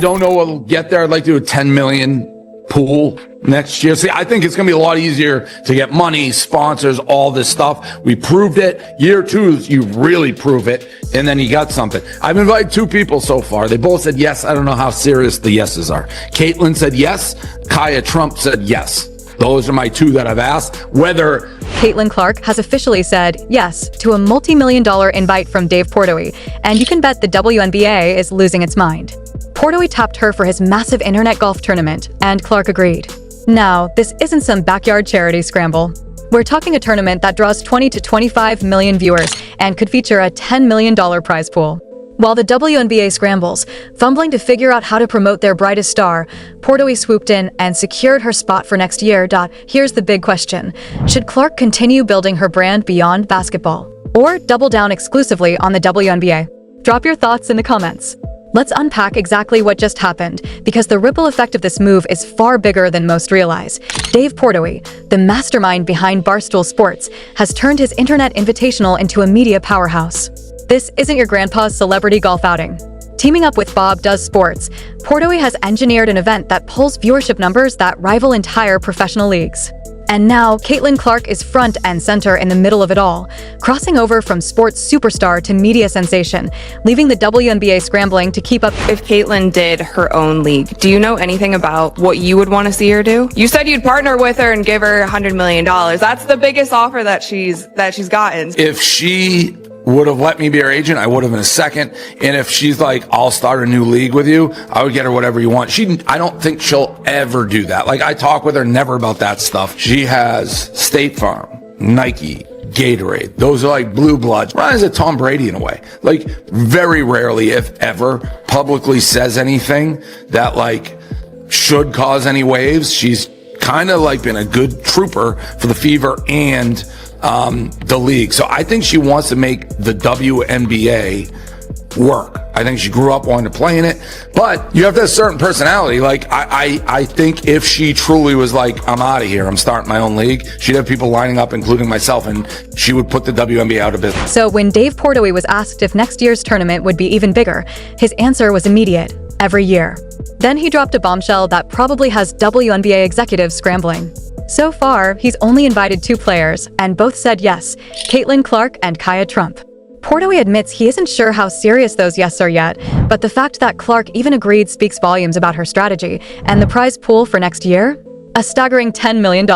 don't know what'll get there. I'd like to do a 10 million pool next year. See, I think it's going to be a lot easier to get money, sponsors, all this stuff. We proved it. Year 2, you really prove it, and then you got something. I've invited 2 people so far. They both said yes. I don't know how serious the yeses are. Caitlyn said yes. Kaya Trump said yes. Those are my 2 that I've asked. Whether Caitlin Clark has officially said yes to a multi-million-dollar invite from Dave Portnoy, and you can bet the WNBA is losing its mind. Portnoy tapped her for his massive internet golf tournament, and Clark agreed. Now, this isn't some backyard charity scramble. We're talking a tournament that draws 20 to 25 million viewers and could feature a $10 million prize pool. While the WNBA scrambles, fumbling to figure out how to promote their brightest star, Portnoy swooped in and secured her spot for next year. Here's the big question. Should Clark continue building her brand beyond basketball, or double down exclusively on the WNBA? Drop your thoughts in the comments. Let's unpack exactly what just happened, because the ripple effect of this move is far bigger than most realize. Dave Portnoy, the mastermind behind Barstool Sports, has turned his internet invitational into a media powerhouse. This isn't your grandpa's celebrity golf outing. Teaming up with Bob Does Sports, Portnoy has engineered an event that pulls viewership numbers that rival entire professional leagues. And now, Caitlin Clark is front and center in the middle of it all, crossing over from sports superstar to media sensation, leaving the WNBA scrambling to keep up. If Caitlin did her own league, do you know anything about what you would want to see her do? You said you'd partner with her and give her $100 million. That's the biggest offer that she's gotten. if she would have let me be her agent, I would have in a second. And if she's like, I'll start a new league with you, I would get her whatever you want. I don't think she'll ever do that. Like, I talk with her never about that stuff. She has State Farm, Nike, Gatorade. Those are like blue bloods. Reminds of Tom Brady in a way. Like, very rarely, if ever, publicly says anything that like should cause any waves. She's kind of like been a good trooper for the Fever and the league. So I think she wants to make the WNBA work. I think she grew up wanting to play in it, but you have to have a certain personality. Like, I think if she truly was like, I'm out of here, I'm starting my own league, she'd have people lining up, including myself, and she would put the WNBA out of business. So when Dave Portnoy was asked if next year's tournament would be even bigger, his answer was immediate: every year. Then he dropped a bombshell that probably has WNBA executives scrambling. So far, he's only invited 2 players, and both said yes: Caitlin Clark and Kaya Trump. Portnoy admits he isn't sure how serious those yeses are yet, but the fact that Clark even agreed speaks volumes about her strategy. And the prize pool for next year? A staggering $10 million.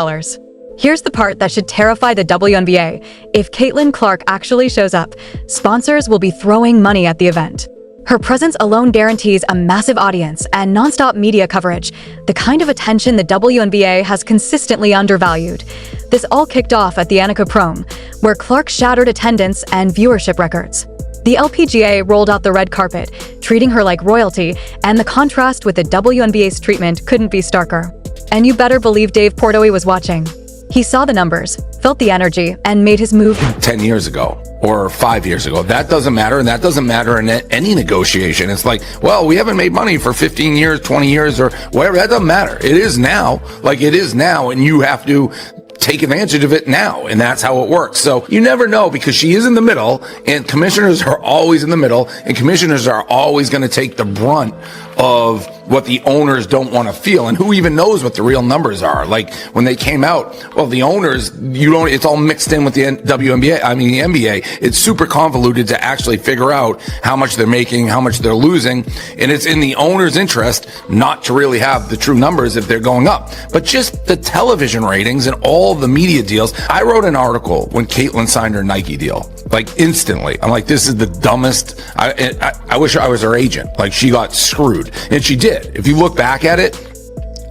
Here's the part that should terrify the WNBA. If Caitlin Clark actually shows up, sponsors will be throwing money at the event. Her presence alone guarantees a massive audience and nonstop media coverage, the kind of attention the WNBA has consistently undervalued. This all kicked off at the Annika Prom, where Clark shattered attendance and viewership records. The LPGA rolled out the red carpet, treating her like royalty, and the contrast with the WNBA's treatment couldn't be starker. And you better believe Dave Portnoy was watching. He saw the numbers, felt the energy, and made his move. 10 years ago or 5 years ago, that doesn't matter, and that doesn't matter in any negotiation. It's like, well, we haven't made money for 15 years, 20 years, or whatever. That doesn't matter. It is now. Like, it is now, and you have to take advantage of it now, and that's how it works. So you never know, because she is in the middle, and commissioners are always in the middle, and commissioners are always going to take the brunt of what the owners don't want to feel. And who even knows what the real numbers are? Like, when they came out, well, the owners, it's all mixed in with the WNBA, the NBA. It's super convoluted to actually figure out how much they're making, how much they're losing. And it's in the owner's interest not to really have the true numbers if they're going up. But just the television ratings and all the media deals. I wrote an article when Caitlin signed her Nike deal, like instantly. I'm like, this is the dumbest. I wish I was her agent. Like, she got screwed. And she did. If you look back at it,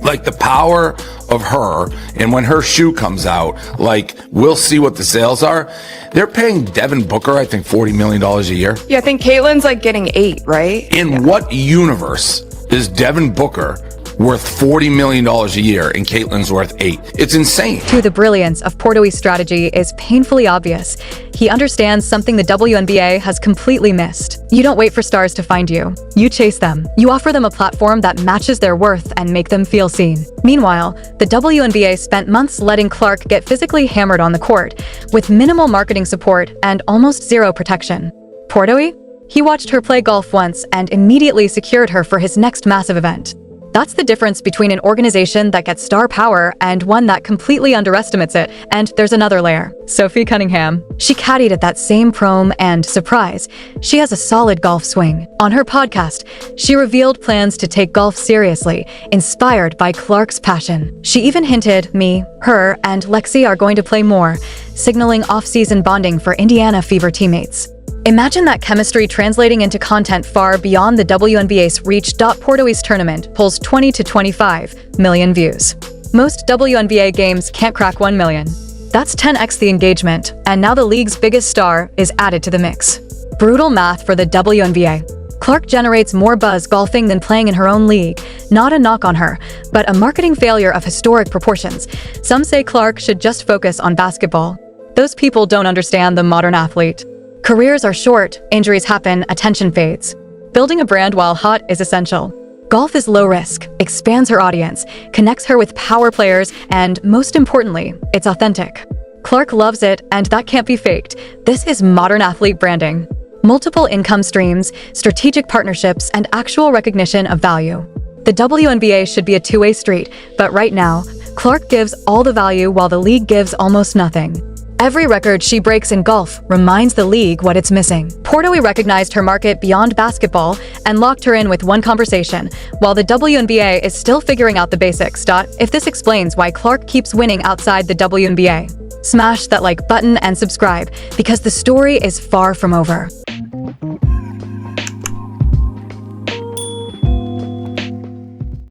like, the power of her, and when her shoe comes out, like, we'll see what the sales are. They're paying Devin Booker, I think, $40 million a year. Yeah, I think Caitlin's like getting 8, right? In what universe is Devin Booker worth $40 million a year and Caitlin's worth 8? It's insane. The brilliance of Portnoy's strategy is painfully obvious. He understands something the WNBA has completely missed. You don't wait for stars to find you. You chase them. You offer them a platform that matches their worth and make them feel seen. Meanwhile, the WNBA spent months letting Clark get physically hammered on the court, with minimal marketing support and almost zero protection. Portnoy? He watched her play golf once and immediately secured her for his next massive event. That's the difference between an organization that gets star power and one that completely underestimates it. And there's another layer. Sophie Cunningham. She caddied at that same prom and, surprise, she has a solid golf swing. On her podcast, she revealed plans to take golf seriously, inspired by Clark's passion. She even hinted her, and Lexi are going to play more, signaling off-season bonding for Indiana Fever teammates. Imagine that chemistry translating into content far beyond the WNBA's reach. Portoi's tournament pulls 20 to 25 million views. Most WNBA games can't crack 1 million. That's 10x the engagement, and now the league's biggest star is added to the mix. Brutal math for the WNBA. Clark generates more buzz golfing than playing in her own league. Not a knock on her, but a marketing failure of historic proportions. Some say Clark should just focus on basketball. Those people don't understand the modern athlete. Careers are short, injuries happen, attention fades. Building a brand while hot is essential. Golf is low risk, expands her audience, connects her with power players, and most importantly, it's authentic. Clark loves it, and that can't be faked. This is modern athlete branding. Multiple income streams, strategic partnerships, and actual recognition of value. The WNBA should be a two-way street, but right now, Clark gives all the value while the league gives almost nothing. Every record she breaks in golf reminds the league what it's missing. Portoi recognized her market beyond basketball and locked her in with one conversation, while the WNBA is still figuring out the basics. If this explains why Clark keeps winning outside the WNBA. Smash that like button and subscribe, because the story is far from over.